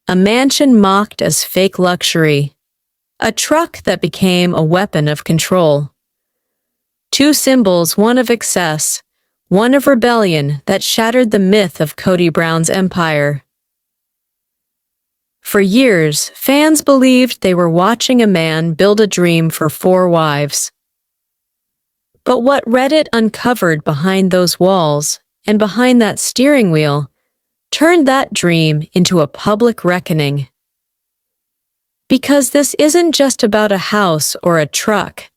A mansion mocked as fake luxury. A truck that became a weapon of control. Two symbols, one of excess, one of rebellion, that shattered the myth of Kody Brown's empire. For years, fans believed they were watching a man build a dream for 4 wives. But what Reddit uncovered behind those walls and behind that steering wheel turned that dream into a public reckoning. Because this isn't just about a house or a truck.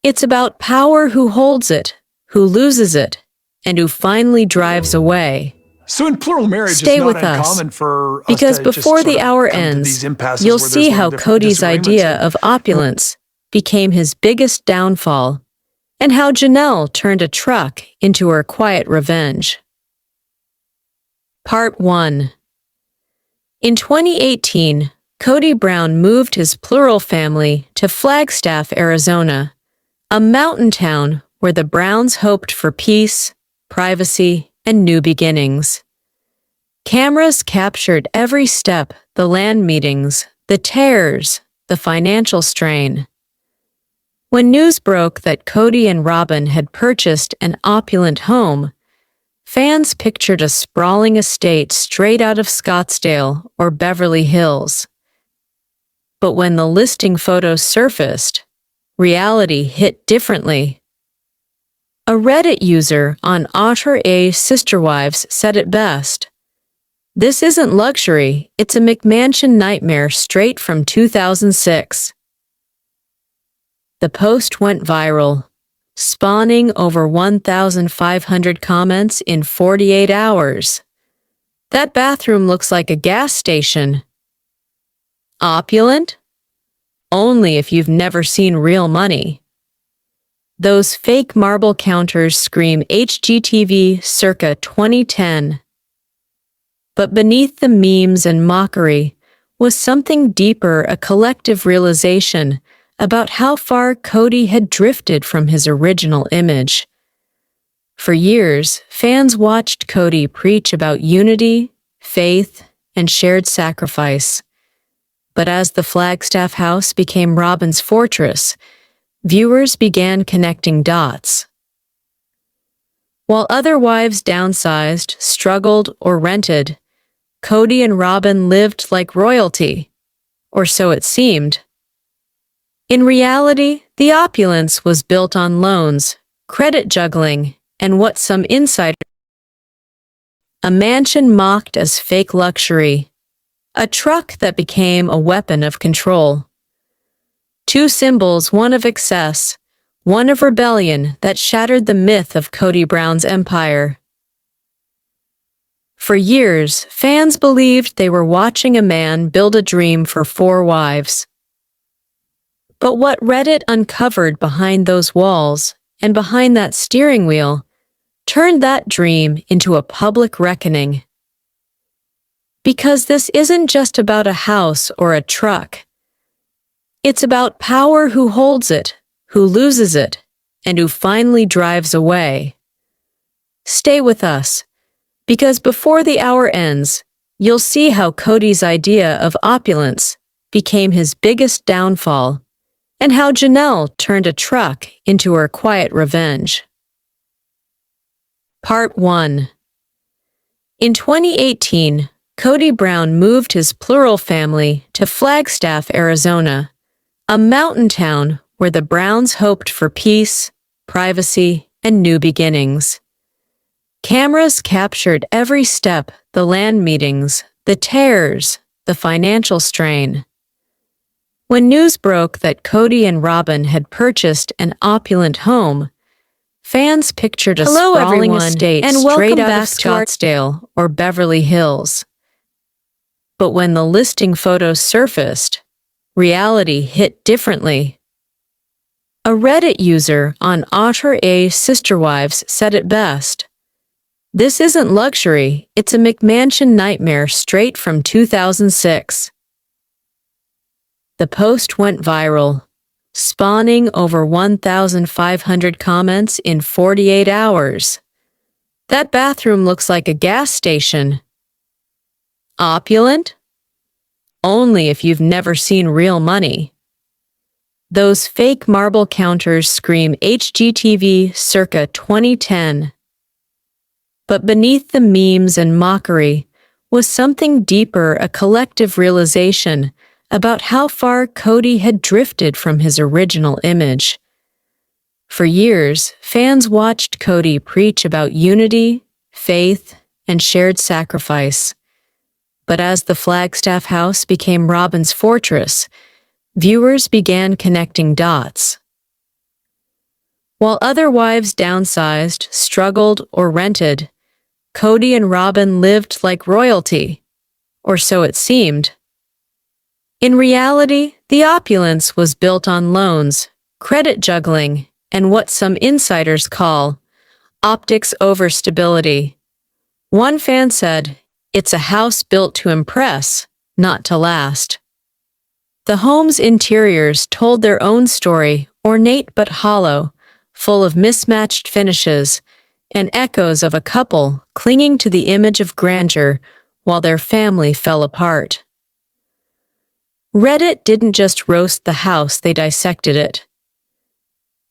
It's about power, who holds it, who loses it, and who finally drives away. So in plural marriage, Stay it's with not us, uncommon for us because to before just the sort of hour come to ends, these impasses you'll where there's see a lot how of different Kody's idea disagreements. of opulence became his biggest downfall, and how Janelle turned a truck into her quiet revenge. Part 1. In 2018, Kody Brown moved his plural family to Flagstaff, Arizona, a mountain town where the Browns hoped for peace, privacy, and new beginnings. Cameras captured every step, the land meetings, the tears, the financial strain. When news broke that Kody and Robyn had purchased an opulent home, fans pictured a sprawling estate straight out of Scottsdale or Beverly Hills. But when the listing photos surfaced, reality hit differently. A Reddit user on Otter A Sisterwives said it best. "This isn't luxury, it's a McMansion nightmare straight from 2006. The post went viral, spawning over 1,500 comments in 48 hours. "That bathroom looks like a gas station." "Opulent? Only if you've never seen real money." "Those fake marble counters scream HGTV circa 2010. But beneath the memes and mockery was something deeper, a collective realization about how far Kody had drifted from his original image. For years, fans watched Kody preach about unity, faith, and shared sacrifice. But as the Flagstaff house became Robyn's fortress, viewers began connecting dots. While other wives downsized, struggled, or rented, Kody and Robyn lived like royalty, or so it seemed. In reality, the opulence was built on loans, credit juggling, and what some insiders. A mansion mocked as fake luxury. A truck that became a weapon of control. Two symbols, one of excess, one of rebellion, that shattered the myth of Kody Brown's empire. For years, fans believed they were watching a man build a dream for 4 wives. But what Reddit uncovered behind those walls and behind that steering wheel turned that dream into a public reckoning. Because this isn't just about a house or a truck. It's about power, who holds it, who loses it, and who finally drives away. Stay with us, because before the hour ends, you'll see how Kody's idea of opulence became his biggest downfall, and how Janelle turned a truck into her quiet revenge. Part 1. In 2018, Kody Brown moved his plural family to Flagstaff, Arizona, a mountain town where the Browns hoped for peace, privacy, and new beginnings. Cameras captured every step, the land meetings, the tears, the financial strain. When news broke that Kody and Robyn had purchased an opulent home, fans pictured a sprawling estate straight out of Scottsdale or Beverly Hills. But when the listing photos surfaced, reality hit differently. A Reddit user on Otter A Sisterwives said it best. "This isn't luxury, it's a McMansion nightmare straight from 2006. The post went viral, spawning over 1,500 comments in 48 hours. "That bathroom looks like a gas station." "Opulent? only if you've never seen real money. Those fake marble counters scream HGTV circa 2010. But beneath the memes and mockery was something deeper, a collective realization about how far Kody had drifted from his original image. For years, fans watched Kody preach about unity, faith, and shared sacrifice. But as the Flagstaff house became Robyn's fortress, viewers began connecting dots. While other wives downsized, struggled, or rented, Kody and Robyn lived like royalty, or so it seemed. In reality, the opulence was built on loans, credit juggling, and what some insiders call optics over stability. One fan said, "It's a house built to impress, not to last." The home's interiors told their own story, ornate but hollow, full of mismatched finishes, and echoes of a couple clinging to the image of grandeur while their family fell apart. Reddit didn't just roast the house, they dissected it.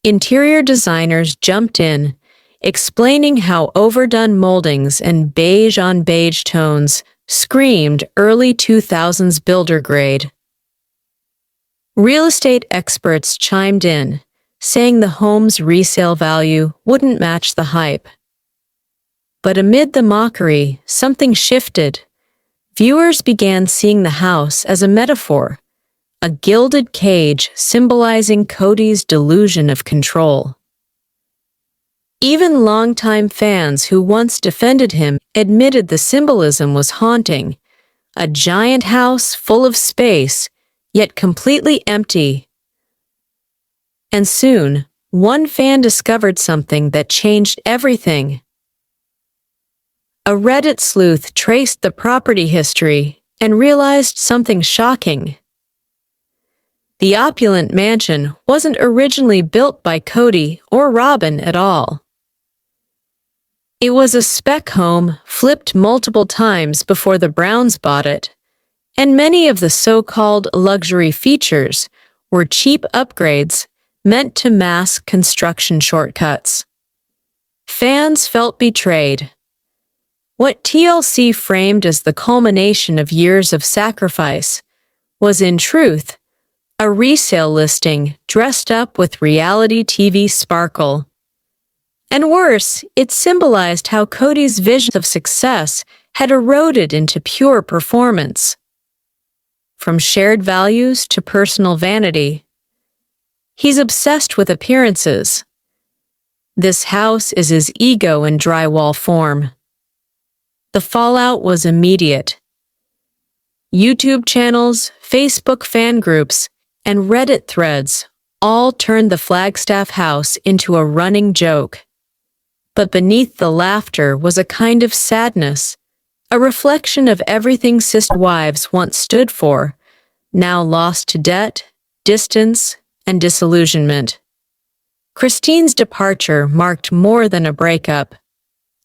Interior designers jumped in, explaining how overdone moldings and beige-on-beige tones screamed early 2000s builder grade. Real estate experts chimed in, saying the home's resale value wouldn't match the hype. But amid the mockery, something shifted. Viewers began seeing the house as a metaphor, a gilded cage symbolizing Kody's delusion of control. Even longtime fans who once defended him admitted the symbolism was haunting, a giant house full of space, yet completely empty. And soon, one fan discovered something that changed everything. A Reddit sleuth traced the property history and realized something shocking. The opulent mansion wasn't originally built by Kody or Robyn at all. It was a spec home flipped multiple times before the Browns bought it, and many of the so-called luxury features were cheap upgrades meant to mask construction shortcuts. Fans felt betrayed. What TLC framed as the culmination of years of sacrifice was, in truth, a resale listing dressed up with reality TV sparkle. And worse, it symbolized how Kody's vision of success had eroded into pure performance. From shared values to personal vanity, he's obsessed with appearances. This house is his ego in drywall form. The fallout was immediate. YouTube channels, Facebook fan groups, and Reddit threads all turned the Flagstaff house into a running joke. But beneath the laughter was a kind of sadness, a reflection of everything sister wives once stood for, now lost to debt, distance, and disillusionment. Christine's departure marked more than a breakup.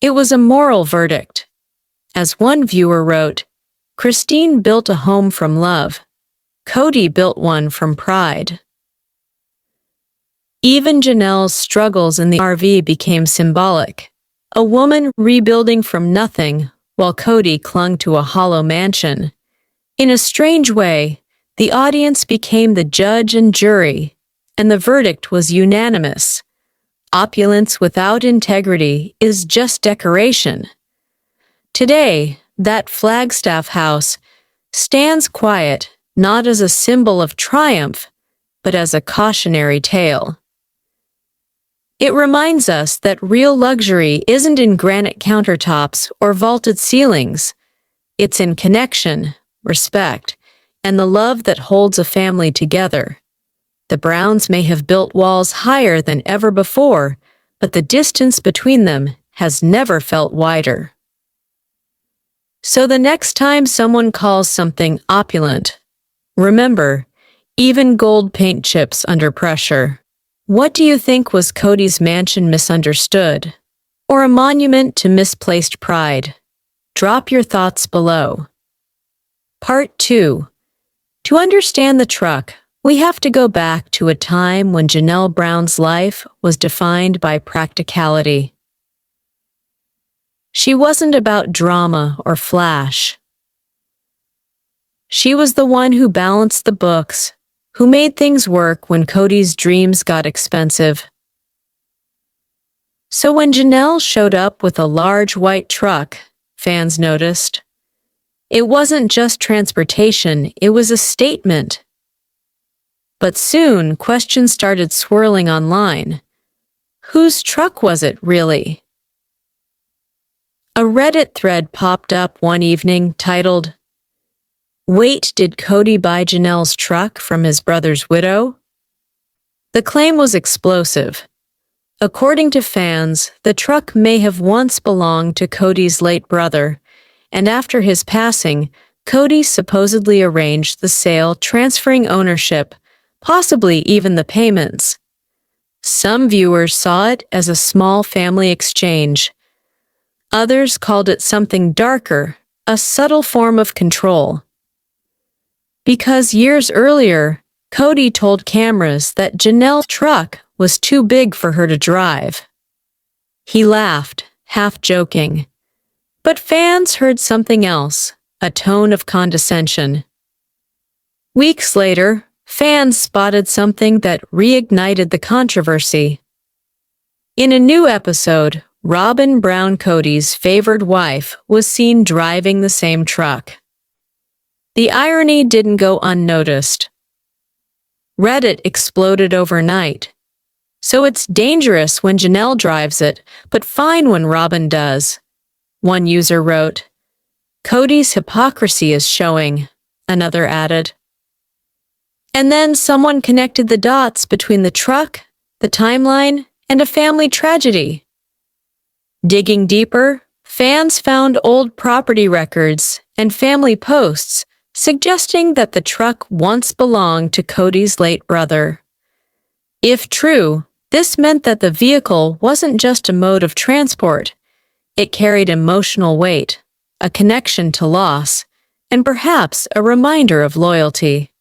It was a moral verdict. As one viewer wrote, "Christine built a home from love. Kody built one from pride." Even Janelle's struggles in the RV became symbolic. A woman rebuilding from nothing while Kody clung to a hollow mansion. In a strange way, the audience became the judge and jury, and the verdict was unanimous. Opulence without integrity is just decoration. Today, that Flagstaff house stands quiet, not as a symbol of triumph, but as a cautionary tale. It reminds us that real luxury isn't in granite countertops or vaulted ceilings. It's in connection, respect, and the love that holds a family together. The Browns may have built walls higher than ever before, but the distance between them has never felt wider. So the next time someone calls something opulent, remember, even gold paint chips under pressure. What do you think was Kody's mansion misunderstood? Or a monument to misplaced pride? Drop your thoughts below. Part 2. To understand the truck, we have to go back to a time when Janelle Brown's life was defined by practicality. She wasn't about drama or flash. She was the one who balanced the books, who made things work when Kody's dreams got expensive. So when Janelle showed up with a large white truck, fans noticed. It wasn't just transportation, it was a statement. But soon, questions started swirling online. Whose truck was it, really? A Reddit thread popped up one evening titled, "Wait, did Kody buy Janelle's truck from his brother's widow?" The claim was explosive. According to fans, the truck may have once belonged to Kody's late brother, and after his passing, Kody supposedly arranged the sale, transferring ownership, possibly even the payments. Some viewers saw it as a small family exchange. Others called it something darker, a subtle form of control. Because years earlier, Kody told cameras that Janelle's truck was too big for her to drive. He laughed, half joking. But fans heard something else, a tone of condescension. Weeks later, fans spotted something that reignited the controversy. In a new episode, Robyn Brown, Kody's favored wife, was seen driving the same truck. The irony didn't go unnoticed. Reddit exploded overnight. So it's dangerous when Janelle drives it, but fine when Robyn does. One user wrote, "Kody's hypocrisy is showing," another added. And then someone connected the dots between the truck, the timeline, and a family tragedy. Digging deeper, fans found old property records and family posts suggesting that the truck once belonged to Kody's late brother. If true, this meant that the vehicle wasn't just a mode of transport. It carried emotional weight, a connection to loss, and perhaps a reminder of loyalty.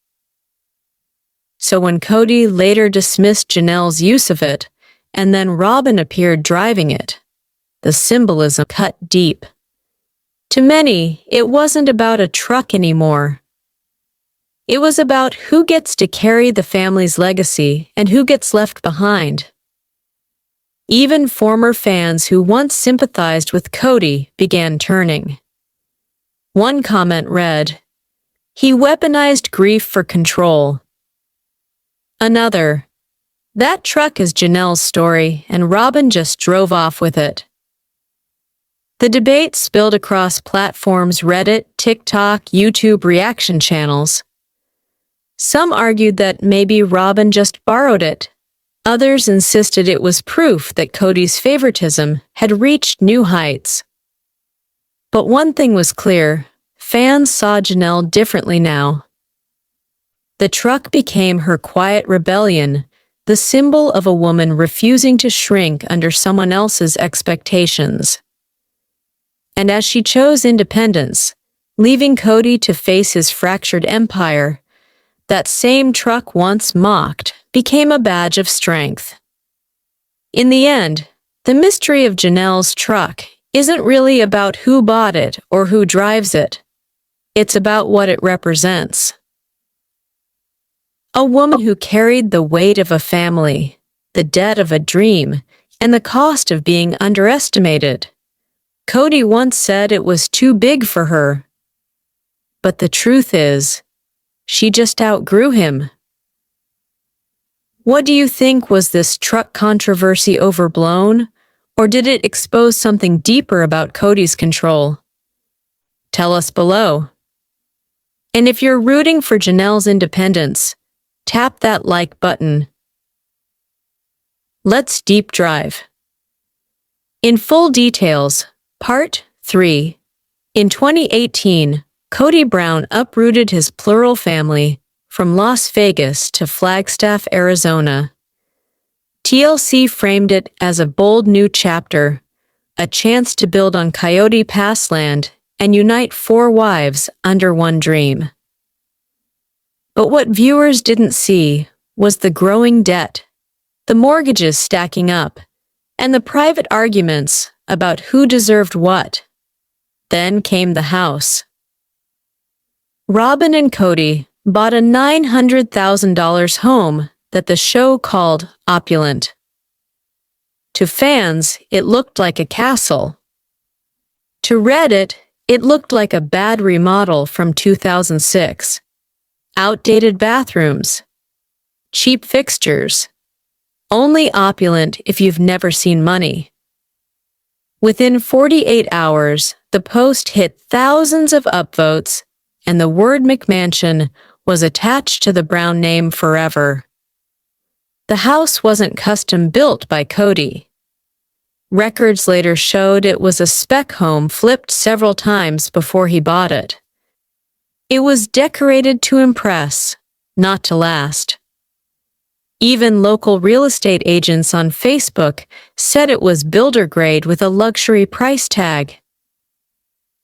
So when Kody later dismissed Janelle's use of it, and then Robyn appeared driving it, the symbolism cut deep. To many, it wasn't about a truck anymore. It was about who gets to carry the family's legacy and who gets left behind. Even former fans who once sympathized with Kody began turning. One comment read, "He weaponized grief for control." Another, "That truck is Janelle's story and Robyn just drove off with it." The debate spilled across platforms Reddit, TikTok, YouTube reaction channels. Some argued that maybe Robyn just borrowed it. Others insisted it was proof that Kody's favoritism had reached new heights. But one thing was clear, fans saw Janelle differently now. The truck became her quiet rebellion, the symbol of a woman refusing to shrink under someone else's expectations. And as she chose independence, leaving Kody to face his fractured empire, that same truck once mocked became a badge of strength. In the end, the mystery of Janelle's truck isn't really about who bought it or who drives it. It's about what it represents. A woman who carried the weight of a family, the debt of a dream, and the cost of being underestimated. Kody once said it was too big for her. But the truth is, she just outgrew him. What do you think? Was this truck controversy overblown, or did it expose something deeper about Kody's control? Tell us below. And if you're rooting for Janelle's independence, tap that like button. Let's deep dive. In full details, Part 3. In 2018, Kody Brown uprooted his plural family from Las Vegas to Flagstaff, Arizona. TLC framed it as a bold new chapter, a chance to build on Coyote Pass land and unite 4 wives under one dream. But what viewers didn't see was the growing debt, the mortgages stacking up, and the private arguments about who deserved what. Then came the house. Robyn and Kody bought a $900,000 home that the show called opulent. To fans, it looked like a castle. To Reddit, it looked like a bad remodel from 2006. Outdated bathrooms, cheap fixtures, only opulent if you've never seen money. Within 48 hours, the post hit thousands of upvotes, and the word McMansion was attached to the Brown name forever. The house wasn't custom built by Kody. Records later showed it was a spec home flipped several times before he bought it. It was decorated to impress, not to last. Even local real estate agents on Facebook said it was builder grade with a luxury price tag.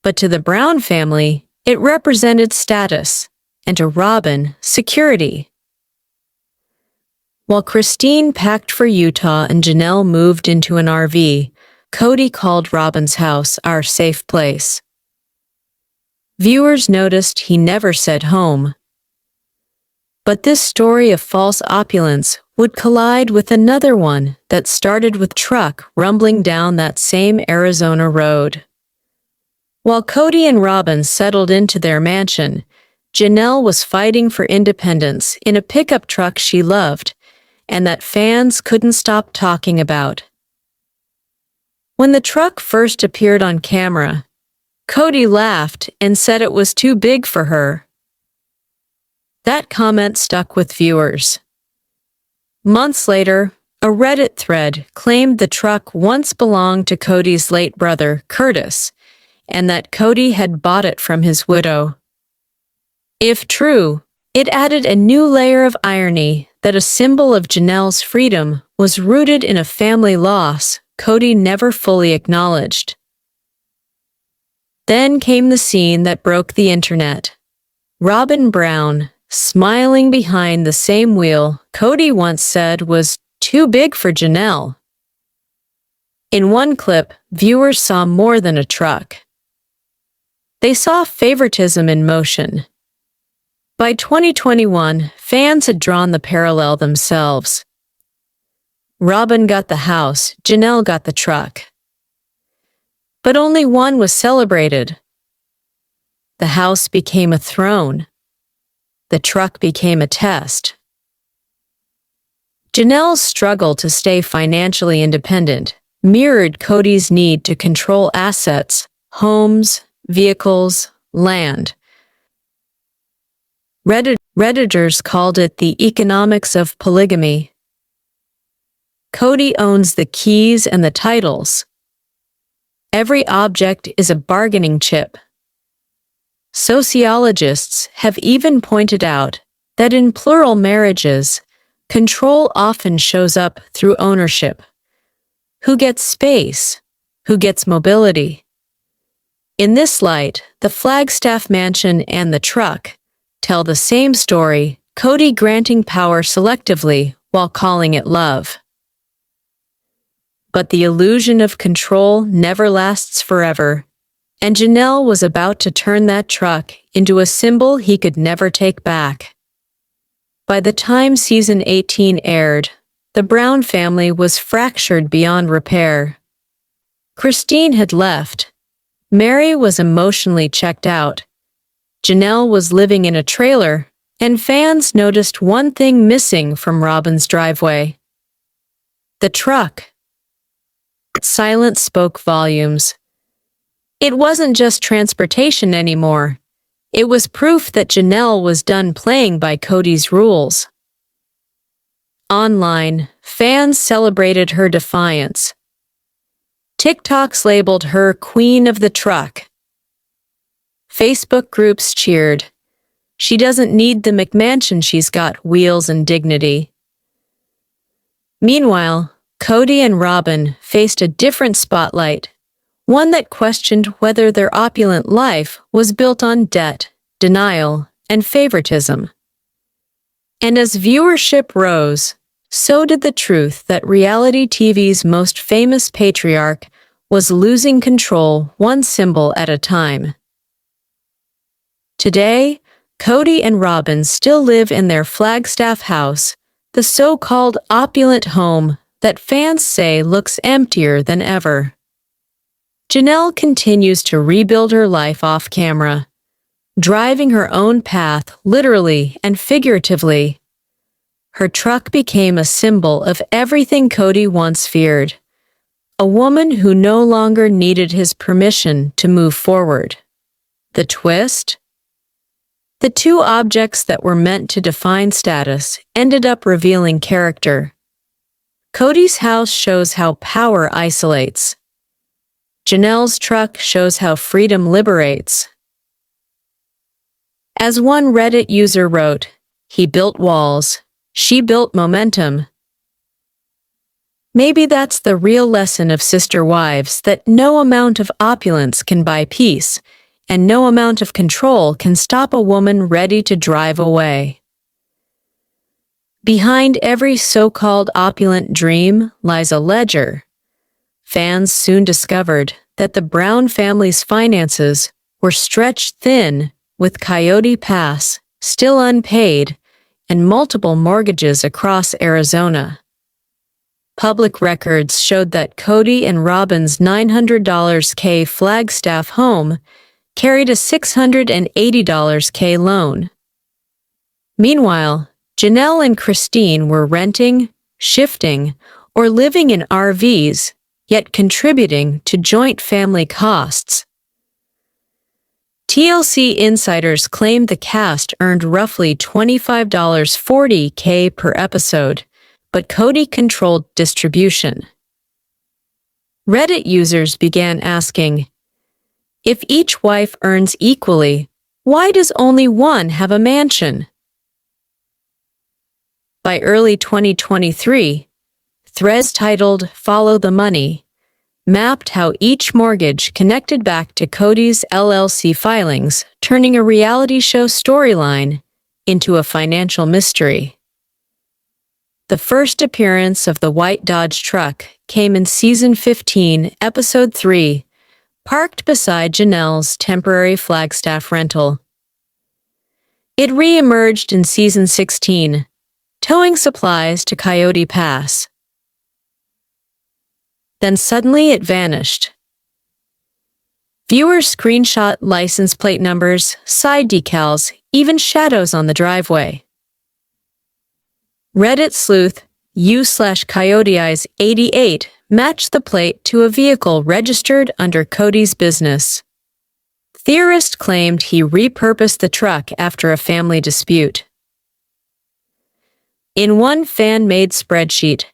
But to the Brown family, it represented status, and to Robyn, security. While Christine packed for Utah and Janelle moved into an RV, Kody called Robyn's house our safe place. Viewers noticed he never said home. But this story of false opulence would collide with another one that started with truck rumbling down that same Arizona road. While Kody and Robyn settled into their mansion, Janelle was fighting for independence in a pickup truck she loved and that fans couldn't stop talking about. When the truck first appeared on camera, Kody laughed and said it was too big for her. That comment stuck with viewers. Months later, a Reddit thread claimed the truck once belonged to Kody's late brother, Curtis, and that Kody had bought it from his widow. If true, it added a new layer of irony that a symbol of Janelle's freedom was rooted in a family loss Kody never fully acknowledged. Then came the scene that broke the internet. Robyn Brown, smiling behind the same wheel Kody once said was too big for Janelle. In one clip, viewers saw more than a truck. They saw favoritism in motion. By 2021, fans had drawn the parallel themselves. Robyn got the house, Janelle got the truck. But only one was celebrated. The house became a throne. The truck became a test. Janelle's struggle to stay financially independent mirrored Kody's need to control assets, homes, vehicles, land. Redditors called it the economics of polygamy. Kody owns the keys and the titles. Every object is a bargaining chip. Sociologists have even pointed out that in plural marriages, control often shows up through ownership. Who gets space? Who gets mobility? In this light, the Flagstaff mansion and the truck tell the same story, Kody granting power selectively while calling it love. But the illusion of control never lasts forever, and Janelle was about to turn that truck into a symbol he could never take back. By the time season 18 aired, the Brown family was fractured beyond repair. Christine had left. Meri was emotionally checked out. Janelle was living in a trailer, and fans noticed one thing missing from Robyn's driveway: the truck. Silence spoke volumes. It wasn't just transportation anymore. It was proof that Janelle was done playing by Kody's rules. Online, fans celebrated her defiance. TikToks labeled her Queen of the Truck. Facebook groups cheered. She doesn't need the McMansion, she's got wheels and dignity. Meanwhile, Kody and Robyn faced a different spotlight, one that questioned whether their opulent life was built on debt, denial, and favoritism. And as viewership rose, so did the truth that reality TV's most famous patriarch was losing control one symbol at a time. Today, Kody and Robyn still live in their Flagstaff house, the so-called opulent home that fans say looks emptier than ever. Janelle continues to rebuild her life off-camera, driving her own path literally and figuratively. Her truck became a symbol of everything Kody once feared, a woman who no longer needed his permission to move forward. The twist? The two objects that were meant to define status ended up revealing character. Kody's house shows how power isolates. Janelle's truck shows how freedom liberates. As one Reddit user wrote, "He built walls, she built momentum." Maybe that's the real lesson of sister wives, that no amount of opulence can buy peace, and no amount of control can stop a woman ready to drive away. Behind every so-called opulent dream lies a ledger. Fans soon discovered that the Brown family's finances were stretched thin, with Coyote Pass still unpaid and multiple mortgages across Arizona. Public records showed that Kody and Robyn's $900K Flagstaff home carried a $680K loan. Meanwhile, Janelle and Christine were renting, shifting, or living in RVs, yet contributing to joint family costs. TLC insiders claimed the cast earned roughly $25.40K per episode, but Kody controlled distribution. Reddit users began asking, if each wife earns equally, why does only one have a mansion? By early 2023, threads titled "Follow the Money" mapped how each mortgage connected back to Kody's LLC filings, turning a reality show storyline into a financial mystery. The first appearance of the white Dodge truck came in Season 15, Episode 3, parked beside Janelle's temporary Flagstaff rental. It re-emerged in Season 16, towing supplies to Coyote Pass. Then suddenly it vanished. Viewers screenshot license plate numbers, side decals, even shadows on the driveway. Reddit sleuth u/CoyoteEyes88 matched the plate to a vehicle registered under Kody's business. Theorists claimed he repurposed the truck after a family dispute. In one fan-made spreadsheet,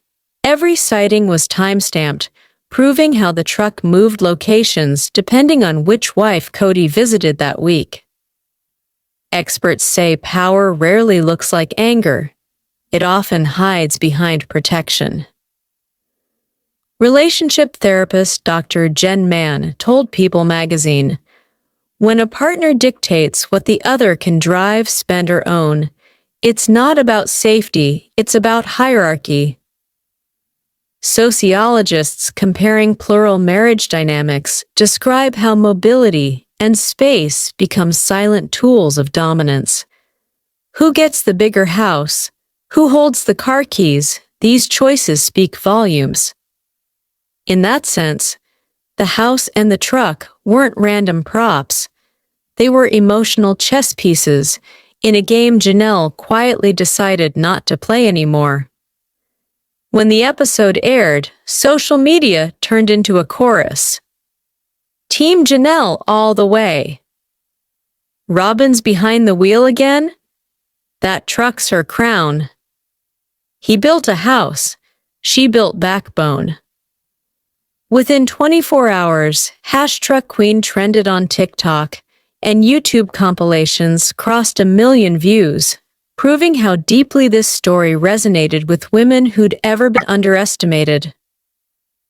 every sighting was time-stamped, proving how the truck moved locations depending on which wife Kody visited that week. Experts say power rarely looks like anger. It often hides behind protection. Relationship therapist Dr. Jen Mann told People magazine, "When a partner dictates what the other can drive, spend, or own, it's not about safety, it's about hierarchy." Sociologists comparing plural marriage dynamics describe how mobility and space become silent tools of dominance. Who gets the bigger house? Who holds the car keys? These choices speak volumes. In that sense, the house and the truck weren't random props. They were emotional chess pieces in a game Janelle quietly decided not to play anymore. When the episode aired, social media turned into a chorus. Team Janelle all the way. Robyn's behind the wheel again? That truck's her crown. He built a house. She built backbone. Within 24 hours, #TruckQueen trended on TikTok, and YouTube compilations crossed 1 million views, proving how deeply this story resonated with women who'd ever been underestimated.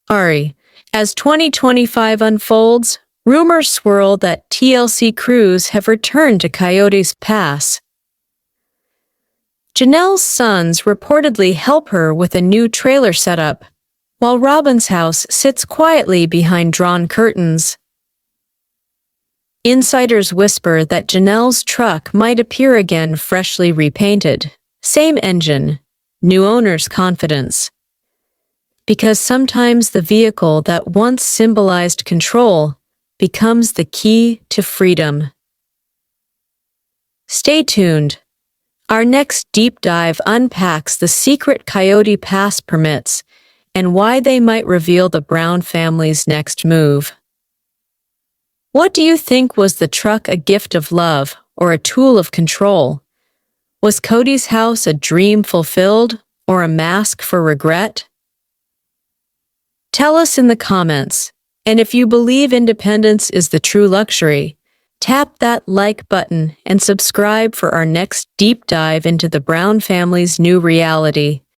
As 2025 unfolds, rumors swirl that TLC crews have returned to Coyote's Pass. Janelle's sons reportedly help her with a new trailer setup, while Robyn's house sits quietly behind drawn curtains. Insiders whisper that Janelle's truck might appear again freshly repainted. Same engine, new owner's confidence. Because sometimes the vehicle that once symbolized control becomes the key to freedom. Stay tuned. Our next deep dive unpacks the secret Kody pass permits and why they might reveal the Brown family's next move. What do you think? Was the truck a gift of love or a tool of control? Was Kody's house a dream fulfilled or a mask for regret? Tell us in the comments, and if you believe independence is the true luxury, tap that like button and subscribe for our next deep dive into the Brown family's new reality.